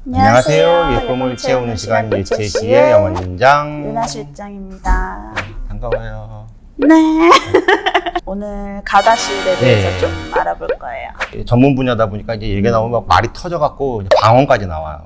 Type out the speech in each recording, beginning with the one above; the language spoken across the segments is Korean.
안녕하세요. 예쁨을 채우는 시간 예채시의 영원인장 유나 실장입니다. 반가워요. 네. 오늘 가다실에 대해서 네. 좀 알아볼 거예요. 전문 분야다 보니까 이제 얘기가 나오면 막 말이 터져갖고 이제 방언까지 나와요.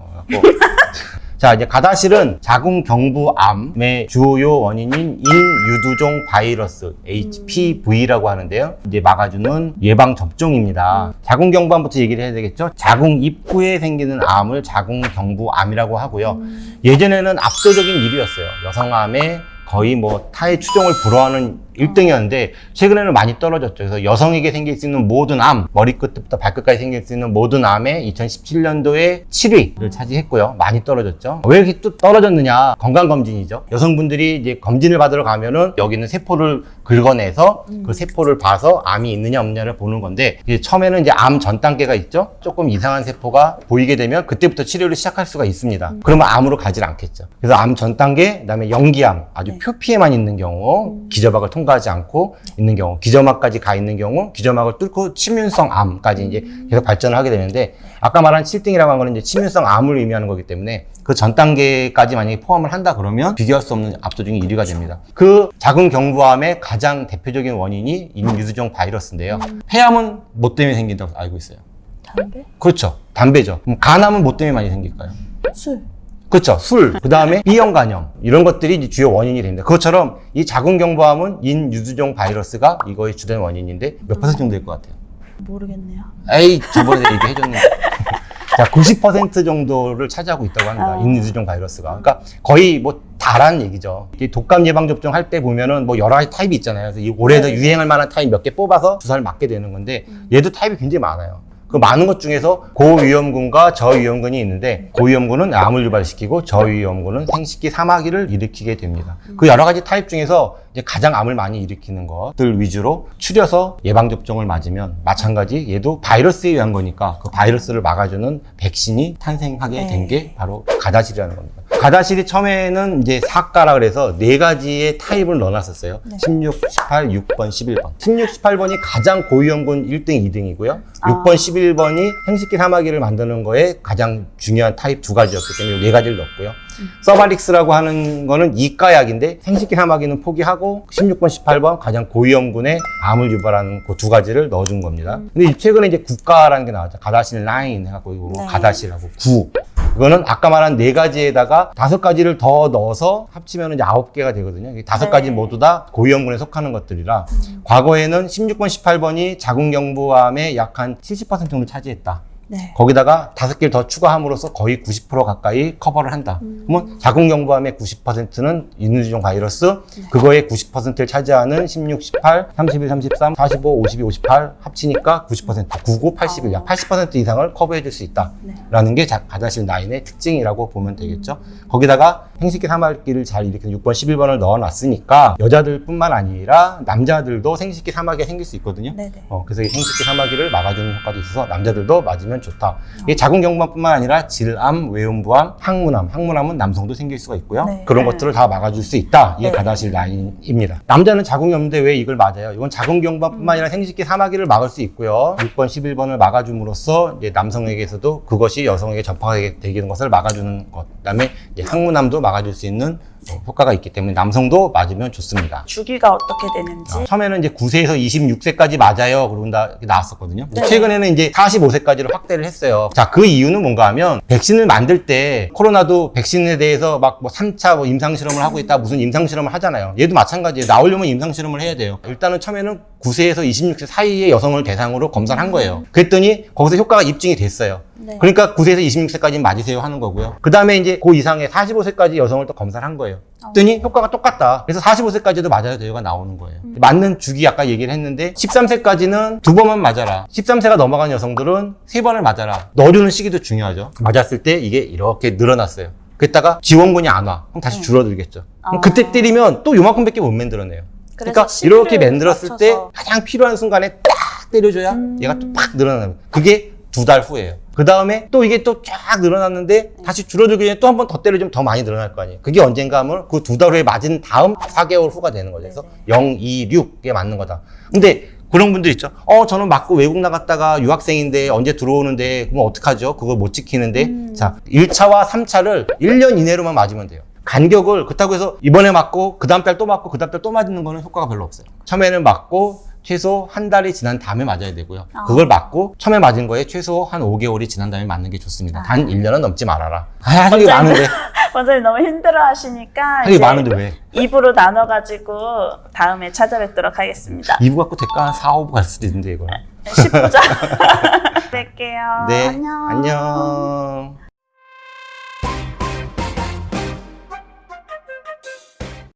자, 이제 가다실은 자궁경부암의 주요 원인인 인유두종 바이러스 HPV라고 하는데요. 이제 막아주는 예방 접종입니다. 자궁경부암부터 얘기를 해야 되겠죠. 자궁 입구에 생기는 암을 자궁경부암이라고 하고요. 예전에는 압도적인 1위였어요. 여성암에 거의 뭐 타의 추종을 불허하는 1등이었는데 최근에는 많이 떨어졌죠. 그래서 여성에게 생길 수 있는 모든 암, 머리끝부터 발끝까지 생길 수 있는 모든 암에 2017년도에 7위를 차지했고요. 많이 떨어졌죠. 왜 이렇게 또 떨어졌느냐? 건강검진이죠. 여성분들이 이제 검진을 받으러 가면은 여기 있는 세포를 긁어내서 그 세포를 봐서 암이 있느냐 없느냐를 보는 건데 이제 처음에는 이제 암 전 단계가 있죠. 조금 이상한 세포가 보이게 되면 그때부터 치료를 시작할 수가 있습니다. 그러면 암으로 가지 않겠죠. 그래서 암 전 단계, 그다음에 연기암, 아주 표피에만 있는 경우, 기저막을 통과하지 않고 있는 경우, 기저막까지 가 있는 경우, 기저막을 뚫고 침윤성 암까지 이제 계속 발전을 하게 되는데 아까 말한 7등이라고 한 거는 이제 침윤성 암을 의미하는 거기 때문에 그 전 단계까지 만약에 포함을 한다 그러면 비교할 수 없는 압도적인 1위가 됩니다. 그 자궁경부암의 가장 대표적인 원인이 인유두종 바이러스인데요. 폐암은 뭐 때문에 생긴다고 알고 있어요? 담배? 그렇죠. 담배죠. 그럼 간암은 뭐 때문에 많이 생길까요? 술. 그렇죠. 술, 그 다음에 B형 간염 이런 것들이 이제 주요 원인이 됩니다. 그것처럼 이 자궁경부암은 인유두종 바이러스가 이거의 주된 원인인데 몇 % 정도 될 것 같아요? 모르겠네요. 에이, 저번에 얘기해줬는데. 자, 90% 정도를 차지하고 있다고 합니다. 인유두종 바이러스가. 그러니까 거의 뭐 다라는 얘기죠. 이 독감 예방 접종 할 때 보면은 뭐 여러 가지 타입이 있잖아요. 그래서 이 올해도 유행할 만한 타입 몇 개 뽑아서 주사를 맞게 되는 건데 얘도 타입이 굉장히 많아요. 그 많은 것 중에서 고위험군과 저위험군이 있는데 고위험군은 암을 유발시키고 저위험군은 생식기 사마귀를 일으키게 됩니다. 그 여러 가지 타입 중에서 이제 가장 암을 많이 일으키는 것들 위주로 추려서 예방접종을 맞으면 마찬가지 얘도 바이러스에 의한 거니까 그 바이러스를 막아주는 백신이 탄생하게 된 게 바로 가다실이라는 겁니다. 가다실이 처음에는 이제 사가라 그래서 4가지의 타입을 넣어놨었어요. 16, 18, 6번, 11번. 16, 18번이 가장 고위험군 1등, 2등이고요. 6번, 11번이 생식기 사마귀를 만드는 거에 가장 중요한 타입 2가지였기 때문에 4가지를 넣었고요. 서바릭스라고 하는 거는 이가약인데 생식기 사마귀는 포기하고 16번, 18번 가장 고위험군의 암을 유발하는 그 2가지를 넣어준 겁니다. 근데 최근에 이제 국가라는 게 나왔죠. 가다실 9 해갖고 이거 가다실하고 9. 이거는 아까 말한 4가지에다가 5가지를 더 넣어서 합치면 이제 9개가 되거든요. 5가지 모두 다 고위험군에 속하는 것들이라 과거에는 16번, 18번이 자궁경부암의 약 한 70% 정도 차지했다. 네. 거기다가 5개를 더 추가함으로써 거의 90% 가까이 커버를 한다. 그러면 자궁경부암의 90%는 인유두종 바이러스, 그거의 90%를 차지하는 16, 18, 31, 33, 45, 52, 58 합치니까 90%, 99, 81, 약 80% 이상을 커버해 줄 수 있다라는 게 가다실 9의 특징이라고 보면 되겠죠. 거기다가 생식기 사마귀를 잘 일으키는 6번, 11번을 넣어놨으니까 여자들뿐만 아니라 남자들도 생식기 사마귀가 생길 수 있거든요. 그래서 이 생식기 사마귀를 막아주는 효과도 있어서 남자들도 맞으면 좋다. 이게 자궁경부암뿐만 아니라 질암, 외음부암, 항문암. 항문암은 남성도 생길 수가 있고요. 그런 것들을 다 막아줄 수 있다. 이게 가다실 9입니다. 남자는 자궁이 없는데 왜 이걸 맞아요? 이건 자궁경부암뿐만 아니라 생식기 사마귀를 막을 수 있고요. 6번, 11번을 막아줌으로써 이제 남성에게서도 그것이 여성에게 전파하게 되는 것을 막아주는 것. 그다음에 이제 항문암도 막아줄 수 있는 효과가 있기 때문에 남성도 맞으면 좋습니다. 주기가 어떻게 되는지. 처음에는 이제 9세에서 26세까지 맞아요. 그러고 나왔었거든요. 최근에는 이제 45세까지로 확대를 했어요. 자, 그 이유는 뭔가 하면 백신을 만들 때 코로나도 백신에 대해서 막 뭐 3차 뭐 임상실험을 하고 있다. 무슨 임상실험을 하잖아요. 얘도 마찬가지예요. 나오려면 임상실험을 해야 돼요. 일단은 처음에는 9세에서 26세 사이의 여성을 대상으로 검사를 한 거예요. 그랬더니 거기서 효과가 입증이 됐어요. 그러니까 9세에서 26세까지 맞으세요 하는 거고요. 그 다음에 이제 그 이상의 45세까지 여성을 또 검사를 한 거예요. 그랬더니 효과가 똑같다. 그래서 45세까지도 맞아야 돼요가 나오는 거예요. 맞는 주기 아까 얘기를 했는데 13세까지는 2번만 맞아라. 13세가 넘어간 여성들은 3번을 맞아라. 넣어주는 시기도 중요하죠. 맞았을 때 이게 이렇게 늘어났어요. 그랬다가 지원군이 안 와. 그럼 다시 줄어들겠죠. 그럼 그때 때리면 또 요만큼밖에 못 만들어내요. 그러니까 이렇게 만들었을 때 가장 필요한 순간에 딱 때려줘야 얘가 또 팍 늘어나는. 그게 2달 후예요. 그 다음에 또 이게 또 쫙 늘어났는데 다시 줄어들기 전에 또 한 번 더 때려주면 더 많이 늘어날 거 아니에요. 그게 언젠가 하면 그 2달 후에 맞은 다음 4개월 후가 되는 거죠. 그래서 0, 2, 6에 맞는 거다. 근데 그런 분들 있죠. 저는 맞고 외국 나갔다가 유학생인데 언제 들어오는데 그럼 어떡하죠? 그걸 못 지키는데. 자, 1차와 3차를 1년 이내로만 맞으면 돼요. 간격을 그렇다고 해서 이번에 맞고 그 다음 달 또 맞고 그 다음 달 또 맞는 거는 효과가 별로 없어요. 처음에는 맞고 최소 한 달이 지난 다음에 맞아야 되고요. 그걸 맞고 처음에 맞은 거에 최소 한 5개월이 지난 다음에 맞는 게 좋습니다. 단 1년은 넘지 말아라. 할 게 많은데. 원장님 너무 힘들어 하시니까 할 게 많은데 왜? 2부로 나눠가지고 다음에 찾아뵙도록 하겠습니다. 2부 갖고 대가 한 4, 5부 갈 수도 있는데 이거. 10부자 뵐게요. 네. 안녕. 안녕.